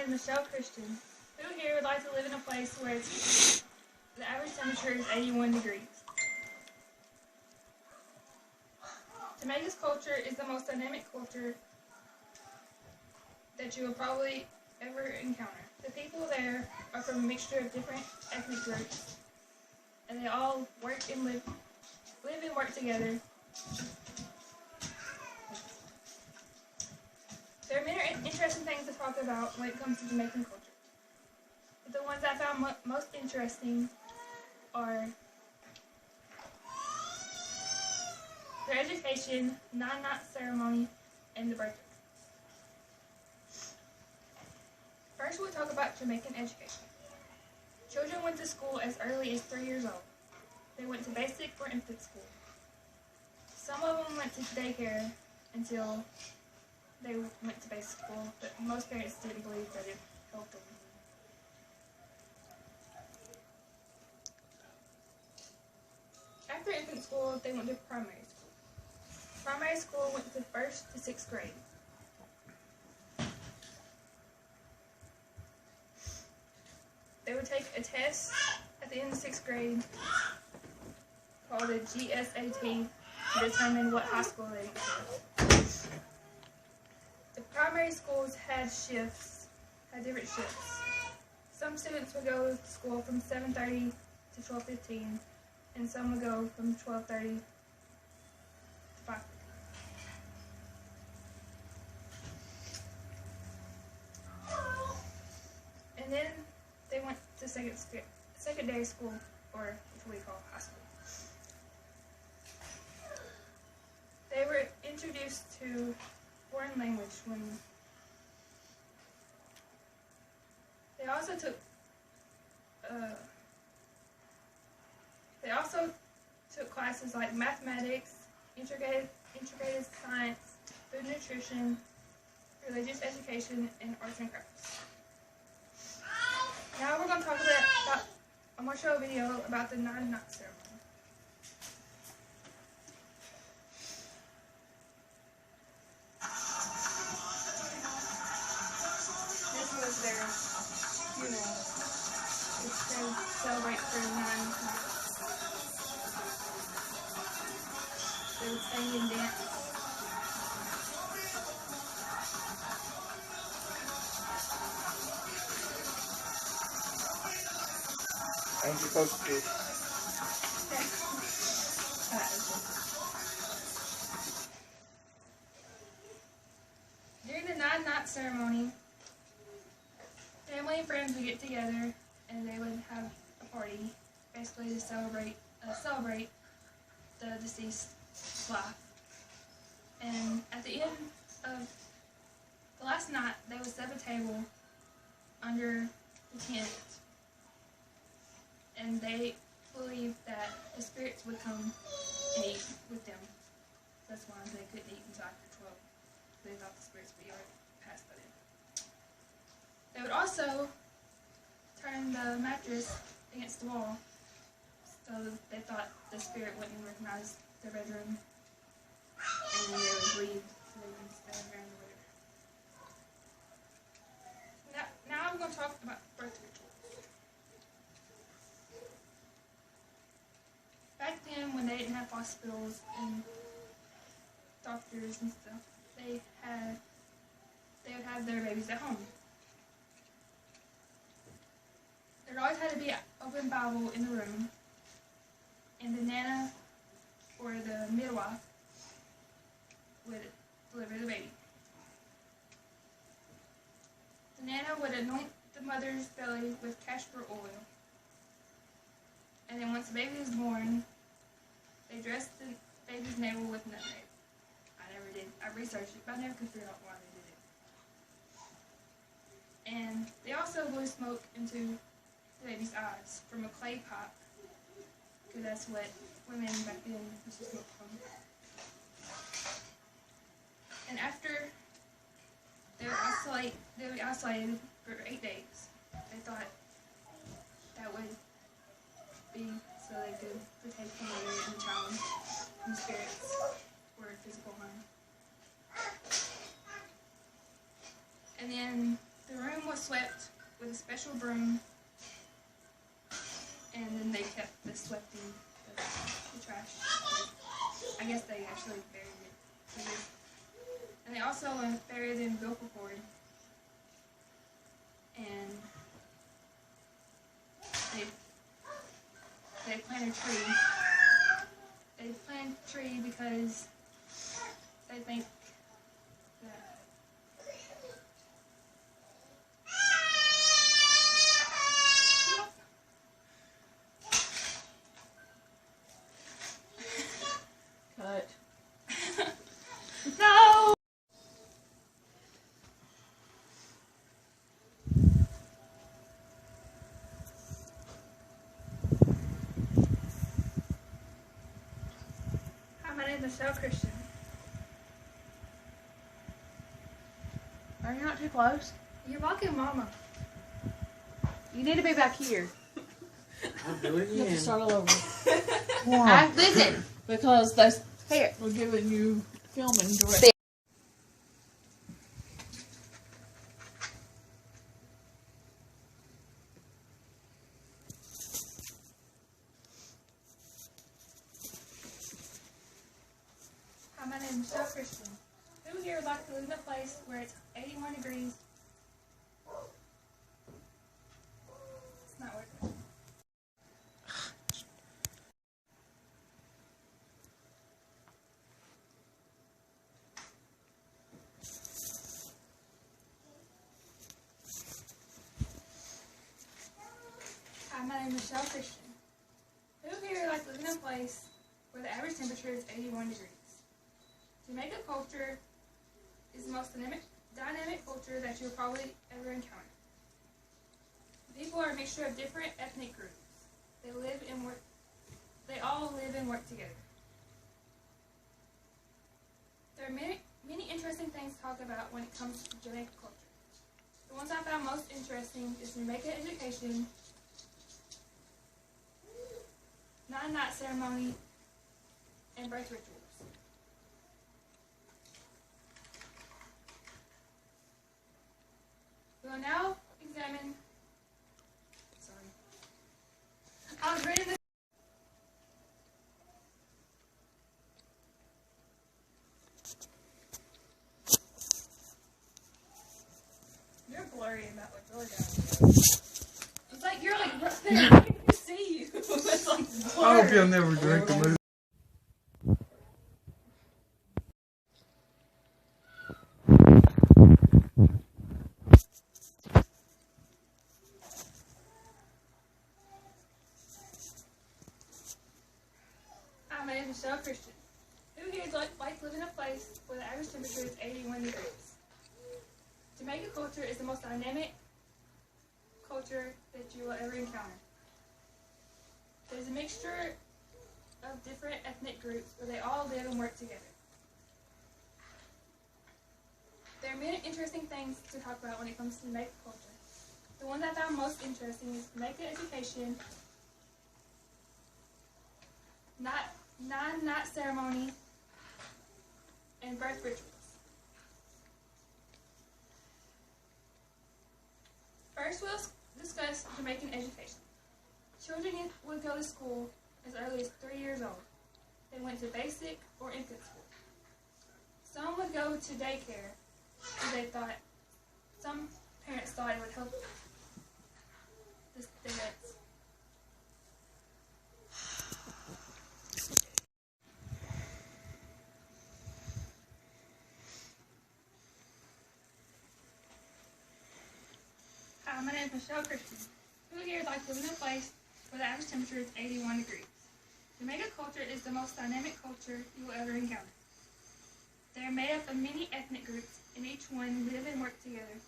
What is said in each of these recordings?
is Michelle Christian. Who here would like to live in a place where the average temperature is 81 degrees? Jamaica's culture is the most dynamic culture that you will probably ever encounter. The people there are from a mixture of different ethnic groups, and they all work and live and work together. There are many interesting things to talk about when it comes to Jamaican culture. But the ones I found most interesting are their education, nine-night ceremony, and the birthday. First, we'll talk about Jamaican education. Children went to school as early as 3 years old. They went to basic or infant school. Some of them went to daycare until they went to basic school, but most parents didn't believe that it helped them. After infant school, they went to primary school. Primary school went to 1st to 6th grade. They would take a test at the end of 6th grade called a GSAT to determine what high school they went to. The primary schools had different shifts. Some students would go to school from 7:30 to 12:15, and some would go from 12:30 to 5:30. And then they went to secondary school, or which we call high school. They were introduced to foreign language when they also took classes like mathematics, integrated science, food nutrition, religious education, and arts and crafts. Now we're going to talk about I'm going to show a video about the nine-night ceremony. This was their funeral, which they celebrate for 9 nights. They would sing and dance. I'm supposed to. During the nine-night ceremony, family and friends would get together and they would have a party, basically to celebrate the deceased's life. And at the end of the last night, they would set a table under the tent. And they believed that the spirits would come and eat with them. That's why they couldn't eat until after 12. They thought the spirits would be already past by then. They would also turn the mattress against the wall, so they thought the spirit wouldn't recognize their bedroom, and then they would leave so they wouldn't stay there in the winter. Now I'm going to talk about birth rituals. Back then, when they didn't have hospitals and doctors and stuff, they would have their babies at home. There always had to be an open Bible in the room, and the nana or the midwife would deliver the baby. The nana would anoint the mother's belly with castor oil, and then once the baby was born, they dressed the baby's navel with nutmeg. I never did. I researched it, but I never could figure out why they did it. And they also blew smoke into the baby's eyes from a clay pot, because that's what women back then used to smoke from. And after they were isolated for 8 days. They thought that would be so they could protect the mother and the child from spirits or physical harm. And then the room was swept with a special broom, and then they kept the sweeping the trash. I guess they actually buried it. And they also buried it in vocal cord. And they planted a tree. They planted a tree because they think that Cut. no. Hi, my name is Michelle Christian. Are you not too close? You're walking, Mama. You need to be back here. I'll do it You have to again. start all over. Why? Listen, because those Here. we're giving you filming direction. Hi, my name is Michelle Christian. Who here would like to live in a place where it's 81 degrees? It's not working. Hi, my name is Michelle Christian. Who here would like to live in a place where the average temperature is 81 degrees? Jamaica culture is the most dynamic culture that you'll probably ever encounter. People are a mixture of different ethnic groups. They all live and work together. There are many interesting things to talk about when it comes to Jamaica culture. The ones I found most interesting is Jamaica education, nine-night ceremony, and birth rituals. We will now examine. Sorry. I was reading this. You're blurry about what you're doing. It's like you're like right there. I can see you. It's like blurry. I hope you'll never drink the movie. Hi, my name is Michelle Christian. Who here would like to live in a place where the average temperature is 81 degrees? Jamaica culture is the most dynamic culture that you will ever encounter. There's a mixture of different ethnic groups where they all live and work together. There are many interesting things to talk about when it comes to Jamaica culture. The one that I found most interesting is Jamaica education, nine-night ceremony, and birth rituals. First, we'll discuss Jamaican education. Children would go to school as early as 3 years old. They went to basic or infant school. Some would go to daycare because some parents thought it would help the students. Hi, my name is Michelle Christian. Who here would like to live in a place where the average temperature is 81 degrees? Jamaica culture is the most dynamic culture you will ever encounter. They are made up of many ethnic groups, and each one live and work together.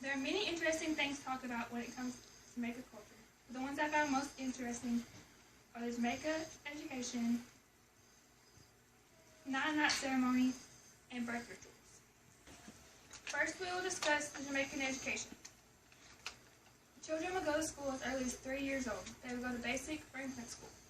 There are many interesting things to talk about when it comes to Jamaica culture. The ones I found most interesting are the Jamaica education, nine-night ceremony, and birth rituals. First, we will discuss the Jamaican education. Children will go to school as early as 3 years old. They will go to basic or infant school.